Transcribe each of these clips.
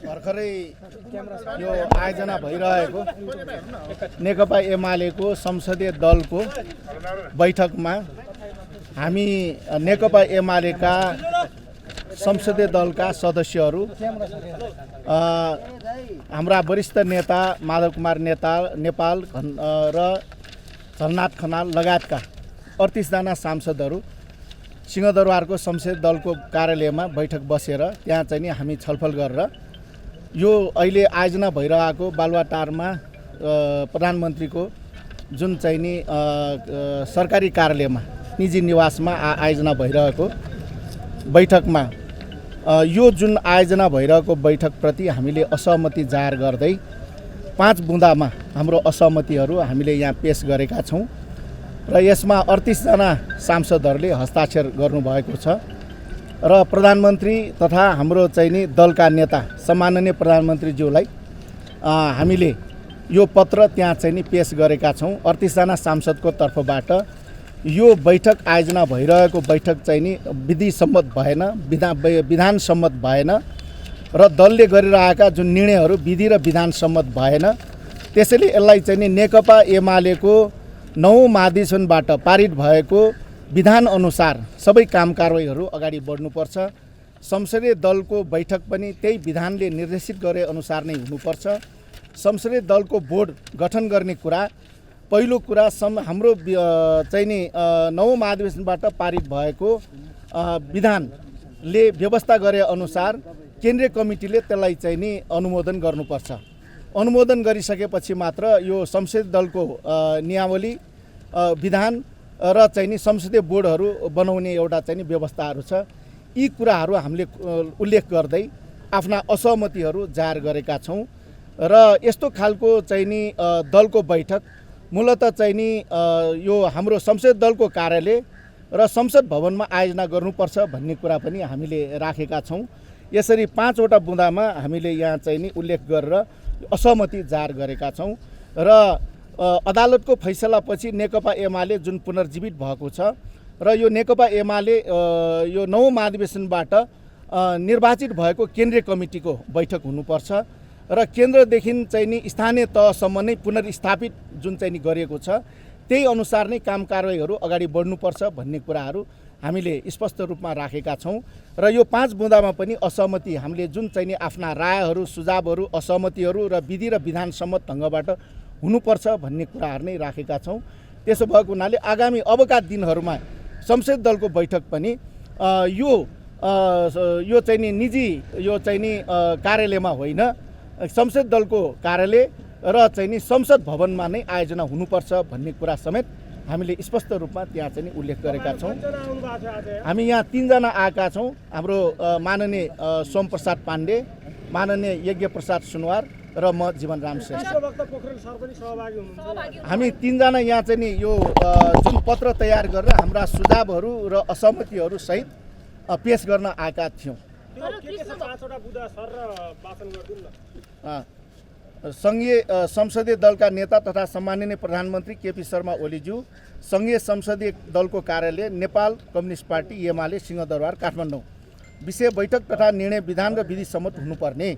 भर्खरै यो आयोजना भइरहेको नेकपा एमालेको संसदीय दलको बैठकमा हामी नेकपा एमालेका संसदीय दलका सदस्यहरू हाम्रा वरिष्ठ नेता माधव कुमार नेपाल र झलनाथ खनाल लगायतका 38 जना सांसदहरू सिंहदरबारको संसदीय दलको कार्यालयमा बैठक बसेर त्यहाँ चाहिँ नि हामी छलफल गरेर यो अहिले आयोजना भइरहेको बालुवाटारमा प्रधानमन्त्रीको जुन चाहिँ नि सरकारी कार्यालयमा निजी निवासमा आयोजना भइरहेको बैठकमा यो जुन आयोजना भइरहेको बैठकप्रति हामीले असहमति जाहेर गर्दै 5 बुँदामा हाम्रो असहमतिहरू हामीले यहाँ पेश गरेका छौँ र यसमा 38 जना सांसदहरूले हस्ताक्षर गर्नुभएको छ र प्रधानमन्त्री तथा हाम्रो चाहिँ नि दलका नेता सम्माननीय प्रधानमन्त्रीज्यूलाई हामीले यो पत्र त्यहाँ चाहिँ नि पेश गरेका छौँ। 38 जना सांसदको तर्फबाट यो बैठक आयोजना भइरहेको बैठक चाहिँ नि विधि सम्मत भएन, विधान सम्मत भएन र दलले गरिरहेका जुन निर्णयहरू विधि र विधान सम्मत भएन। त्यसैले यसलाई चाहिँ नि नेकपा एमालेको 9 महाधिवेशनबाट पारित भएको विधान अनुसार सबै काम कारबाहीहरू अगाडि बढ्नुपर्छ। संसदीय दलको बैठक पनि त्यही विधानले निर्देशित गरे अनुसार नै हुनुपर्छ। संसदीय दलको बोर्ड गठन गर्ने कुरा पहिलो कुरा हाम्रो चाहिँ नि 9 महाधिवेशनबाट पारित भएको विधानले व्यवस्था गरे अनुसार केन्द्रीय कमिटीले त्यसलाई चाहिँ नि अनुमोदन गर्नुपर्छ। अनुमोदन गरिसकेपछि मात्र यो संसदीय दलको नियमावली विधान र चाहिँ नि संसदीय बोर्डहरू बनाउने एउटा चाहिँ नि व्यवस्थाहरू छ। यी कुराहरू हामीले उल्लेख गर्दै आफ्ना असहमतिहरू जाहेर गरेका छौँ र यस्तो खालको चाहिँ नि दलको बैठक मूलतः चाहिँ नि यो हाम्रो संसदीय दलको कार्यालय र संसद भवनमा आयोजना गर्नुपर्छ भन्ने कुरा पनि हामीले राखेका छौँ। यसरी 5 वटा बुँदामा हामीले यहाँ चाहिँ नि उल्लेख गरेर असहमति जाहेर गरेका छौँ र अदालतको फैसलापछि नेकपा एमाले जुन पुनर्जीवित भएको छ र यो नेकपा एमाले यो 9 महाधिवेशनबाट निर्वाचित भएको केन्द्रीय कमिटीको बैठक हुनुपर्छ र केन्द्रदेखि चाहिँ नि स्थानीय तहसम्म नै पुनर्स्थापित जुन चाहिँ नि गरिएको छ त्यही अनुसार नै काम कारबाहीहरू अगाडि बढ्नुपर्छ भन्ने कुराहरू हामीले स्पष्ट रूपमा राखेका छौँ र यो 5 बुँदामा पनि असहमति हामीले जुन चाहिँ नि आफ्ना रायहरू सुझावहरू असहमतिहरू र विधि र विधान सम्मत ढङ्गबाट हुनुपर्छ भन्ने कुराहरू नै राखेका छौँ। त्यसो भएको हुनाले आगामी अबका दिनहरूमा संसदीय दलको बैठक पनि यो चाहिँ नि निजी यो चाहिँ नि कार्यालयमा होइन संसदीय दलको कार्यालय र चाहिँ नि संसद भवनमा नै आयोजना हुनुपर्छ भन्ने कुरा समेत हामीले स्पष्ट रूपमा त्यहाँ चाहिँ नि उल्लेख गरेका छौँ। हामी यहाँ 3 जना आएका छौँ। हाम्रो माननीय सोमप्रसाद पाण्डे, माननीय यज्ञ प्रसाद सुनवार र म जीवनराम श्रेष्ठ। हामी 3 जना यहाँ चाहिँ नि यो जुन पत्र तयार गरेर हाम्रा सुझावहरू र असहमतिहरू सहित पेश गर्न आएका थियौँ। संघीय संसदीय दलका नेता तथा सम्माननीय प्रधानमन्त्री केपी शर्मा ओलीज्यू, संघीय संसदीय दलको कार्यालय नेपाल कम्युनिस्ट पार्टी एमाले सिंहदरबार काठमाडौँ। विषय बैठक तथा निर्णय विधान र विधि सम्मत हुनुपर्ने।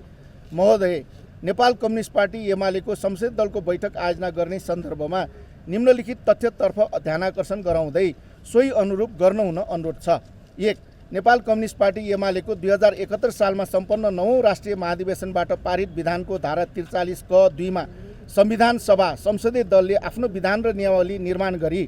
महोदय, नेपाल कम्युनिस्ट पार्टी एमालेको संसदीय दलको बैठक आयोजना गर्ने सन्दर्भमा निम्नलिखित तथ्यतर्फ ध्यानाकर्षण गराउँदै सोही अनुरूप गर्न हुन अनुरोध छ। 1. नेपाल कम्युनिस्ट पार्टी एमालेको 2071 सालमा सम्पन्न 9औं राष्ट्रिय महाधिवेशनबाट पारित विधानको धारा 43 क 2 मा संविधान सभा संसदीय दलले आफ्नो विधान र नियमावली निर्माण गरी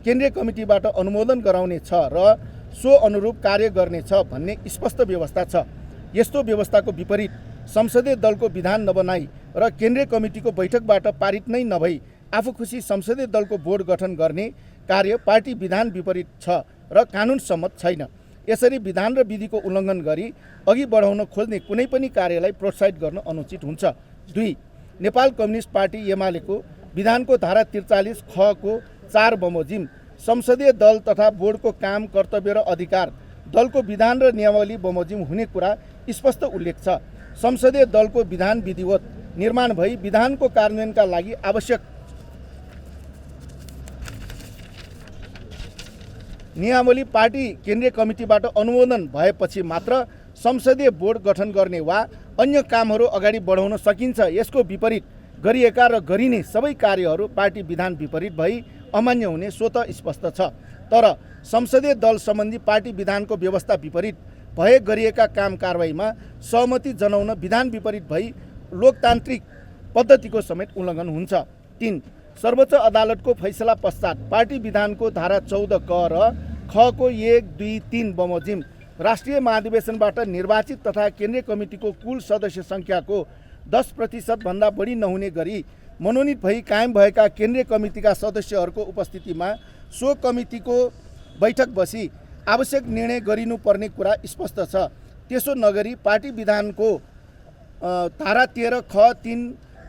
केन्द्रीय कमिटीबाट अनुमोदन गराउने छ र सो अनुरूप कार्य गर्ने छ भन्ने स्पष्ट व्यवस्था छ। यस्तो व्यवस्थाको विपरीत संसदीय दलको विधान नबनाई र केन्द्रीय कमिटीको बैठकबाट पारित नै नभई आफू खुसी संसदीय दलको बोर्ड गठन गर्ने कार्य पार्टी विधान विपरीत छ र कानुन सम्मत छैन। यसरी विधान र विधिको उल्लङ्घन गरी अघि बढाउन खोज्ने कुनै पनि कार्यलाई प्रोत्साहित गर्न अनुचित हुन्छ। 2. नेपाल कम्युनिस्ट पार्टी एमालेको विधानको धारा 43 ख को 4 बमोजिम संसदीय दल तथा बोर्डको काम कर्तव्य र अधिकार दलको विधान र नियमावली बमोजिम हुने कुरा स्पष्ट उल्लेख छ। संसदीय दलको विधान विधिवत निर्माण भई विधानको कार्यान्वयनका लागि आवश्यक नियमावली पार्टी केन्द्रीय कमिटीबाट अनुमोदन भएपछि मात्र संसदीय बोर्ड गठन गर्ने वा अन्य कामहरू अगाडि बढाउन सकिन्छ। यसको विपरीत गरिएका र गरिने सबै कार्यहरू पार्टी विधान विपरीत भई अमान्य हुने स्वतः स्पष्ट छ। तर संसदीय दल सम्बन्धी पार्टी विधानको व्यवस्था विपरीत भए गरिएका काम कारबाहीमा सहमति जनाउन विधान विपरीत भई लोकतान्त्रिक पद्धतिको समेत उल्लङ्घन हुन्छ। 3. सर्वोच्च अदालतको फैसला पश्चात पार्टी विधानको धारा 14 क र ख को 1, 2, 3 बमोजिम राष्ट्रिय महाधिवेशनबाट निर्वाचित तथा केन्द्रीय कमिटीको कुल सदस्य सङ्ख्याको 10% भन्दा बढी नहुने गरी मनोनित भई कायम भएका केन्द्रीय कमिटीका सदस्यहरूको उपस्थितिमा सो कमिटीको बैठक बसी आवश्यक निर्णय गरिनुपर्ने कुरा स्पष्ट छ। त्यसो नगरी पार्टी विधानको धारा 13 ख 3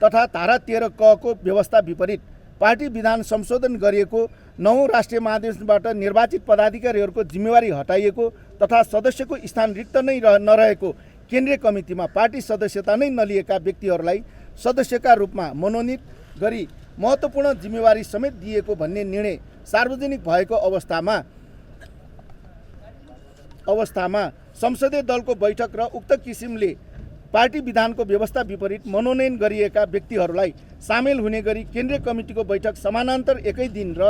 तथा धारा 13 क को व्यवस्था विपरीत पार्टी विधान संशोधन गरिएको 9औं राष्ट्रिय महाधिवेशनबाट निर्वाचित पदाधिकारीहरूको जिम्मेवारी हटाइएको तथा सदस्यको स्थान रिक्त नै नरहेको केन्द्रीय कमिटीमा पार्टी सदस्यता नै नलिएका व्यक्तिहरूलाई सदस्यका रूपमा मनोनित गरी महत्त्वपूर्ण जिम्मेवारी समेत दिएको भन्ने निर्णय सार्वजनिक भएको अवस्थामा संसदीय दलको बैठक र उक्त किसिमले पार्टी विधानको व्यवस्था विपरीत मनोनयन गरिएका व्यक्तिहरूलाई सामेल हुने गरी केन्द्रीय कमिटीको बैठक समानान्तर एकै दिन र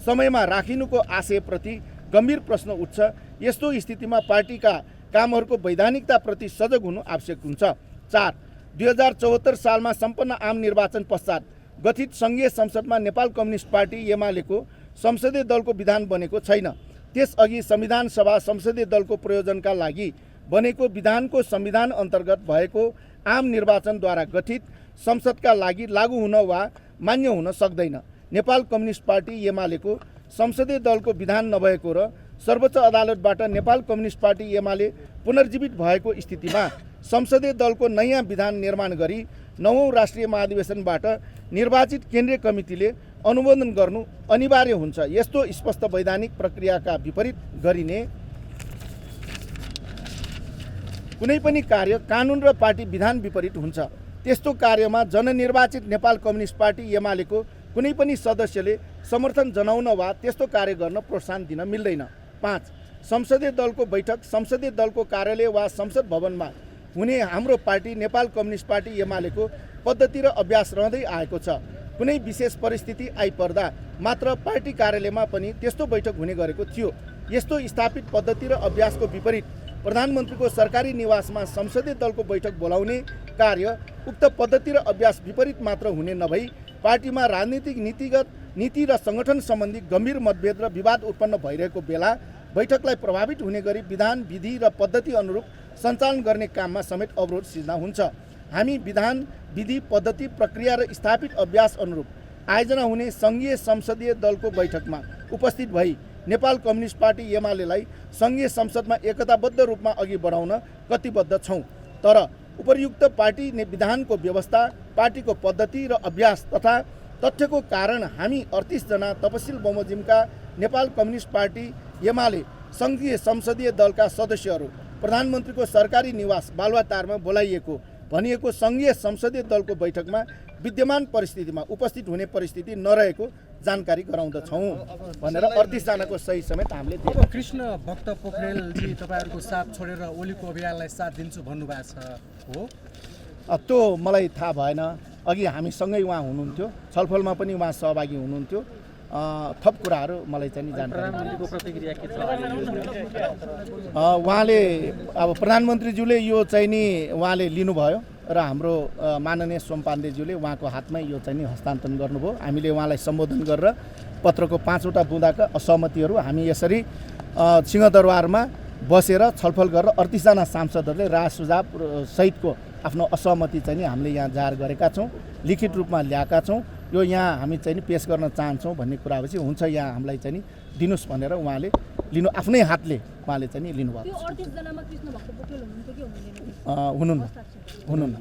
समयमा राखिनुको आशयप्रति गम्भीर प्रश्न उठ्छ। यस्तो स्थितिमा पार्टीका कामहरूको वैधानिकताप्रति सजग हुनु आवश्यक हुन्छ। 4. 2074 सालमा सम्पन्न आम निर्वाचन पश्चात गठित सङ्घीय संसदमा नेपाल कम्युनिस्ट पार्टी एमालेको संसदीय दलको विधान बनेको छैन। त्यसअघि संविधान सभा संसदीय दलको प्रयोजनका लागि बनेको विधानको संविधान अन्तर्गत भएको आम निर्वाचनद्वारा गठित संसदका लागि लागू हुन वा मान्य हुन सक्दैन। नेपाल कम्युनिस्ट पार्टी एमालेको संसदीय दलको विधान नभएको र सर्वोच्च अदालतबाट नेपाल कम्युनिस्ट पार्टी एमाले पुनर्जीवित भएको स्थितिमा संसदीय दलको नयाँ विधान निर्माण गरी 9औं राष्ट्रिय महाधिवेशनबाट निर्वाचित केन्द्रीय कमिटीले अनुमोदन गर्नु अनिवार्य हुन्छ। यस्तो स्पष्ट वैधानिक प्रक्रियाका विपरीत गरिने कुनै पनि कार्य कानुन र पार्टी विधान विपरीत हुन्छ। त्यस्तो कार्यमा जननिर्वाचित नेपाल कम्युनिस्ट पार्टी एमालेको कुनै पनि सदस्यले समर्थन जनाउन वा त्यस्तो कार्य गर्न प्रोत्साहन दिन मिल्दैन। 5. संसदीय दलको बैठक संसदीय दलको कार्यालय वा संसद भवनमा हुने हाम्रो पार्टी नेपाल कम्युनिस्ट पार्टी एमालेको पद्धति र अभ्यास रहँदै आएको छ। कुनै विशेष परिस्थिति आइपर्दा मात्र पार्टी कार्यालयमा पनि त्यस्तो बैठक हुने गरेको थियो। यस्तो स्थापित पद्धति र अभ्यासको विपरीत प्रधानमन्त्रीको सरकारी निवासमा संसदीय दलको बैठक बोलाउने कार्य उक्त पद्धति र अभ्यास विपरीत मात्र हुने नभई पार्टीमा राजनीतिक नीति र सङ्गठन सम्बन्धी गम्भीर मतभेद र विवाद उत्पन्न भइरहेको बेला बैठकलाई प्रभावित हुने गरी विधान विधि र पद्धति अनुरूप सञ्चालन गर्ने काममा समेत अवरोध सिर्जना हुन्छ। हामी विधान विधि पद्धति प्रक्रिया र स्थापित अभ्यास अनुरूप आयोजना हुने सङ्घीय संसदीय दलको बैठकमा उपस्थित भई नेपाल कम्युनिस्ट पार्टी एमालेलाई सङ्घीय संसदमा एकताबद्ध रूपमा अघि बढाउन कटिबद्ध छौँ। तर उपर्युक्त पार्टी विधानको व्यवस्था पार्टीको पद्धति र अभ्यास तथा तथ्यको कारण हामी 38 जना तपसिल बमोजिमका नेपाल कम्युनिस्ट पार्टी एमाले सङ्घीय संसदीय दलका सदस्यहरू प्रधानमन्त्रीको सरकारी निवास बालुवाटारमा बोलाइएको भनिएको सङ्घीय संसदीय दलको बैठकमा विद्यमान परिस्थितिमा उपस्थित हुने परिस्थिति नरहेको जानकारी गराउँदछौँ भनेर 38 जनाको सही समेत हामीले अब कृष्ण भक्त पोखरेलजी तपाईँहरूको साथ छोडेर ओलीको अभियानलाई साथ दिन्छु भन्नुभएको छ हो? त्यो मलाई थाहा भएन। अघि हामीसँगै उहाँ हुनुहुन्थ्यो, छलफलमा पनि उहाँ सहभागी हुनुहुन्थ्यो। थप कुराहरू मलाई चाहिँ नि जानकारी प्रतिक्रिया के छ? उहाँले अब प्रधानमन्त्रीज्यूले यो चाहिँ नि उहाँले लिनुभयो र हाम्रो माननीय सोमपाण्डेज्यूले उहाँको हातमै यो चाहिँ नि हस्तान्तरण गर्नुभयो। हामीले उहाँलाई सम्बोधन गरेर पत्रको 5वटा बुँदाका असहमतिहरू हामी यसरी सिंहदरबारमा बसेर छलफल गरेर 38 जना सांसदहरूले राय सुझाव सहितको आफ्नो असहमति चाहिँ नि हामीले यहाँ जाहेर गरेका छौँ, लिखित रूपमा ल्याएका छौँ। यो यहाँ हामी चाहिँ नि पेश गर्न चाहन्छौँ भन्ने कुरा चाहिँ हुन्छ, यहाँ हामीलाई चाहिँ नि दिनुहोस् भनेर उहाँले आफ्नै हातले उहाँले चाहिँ नि लिनुभएको छ। हुनुहुन्न।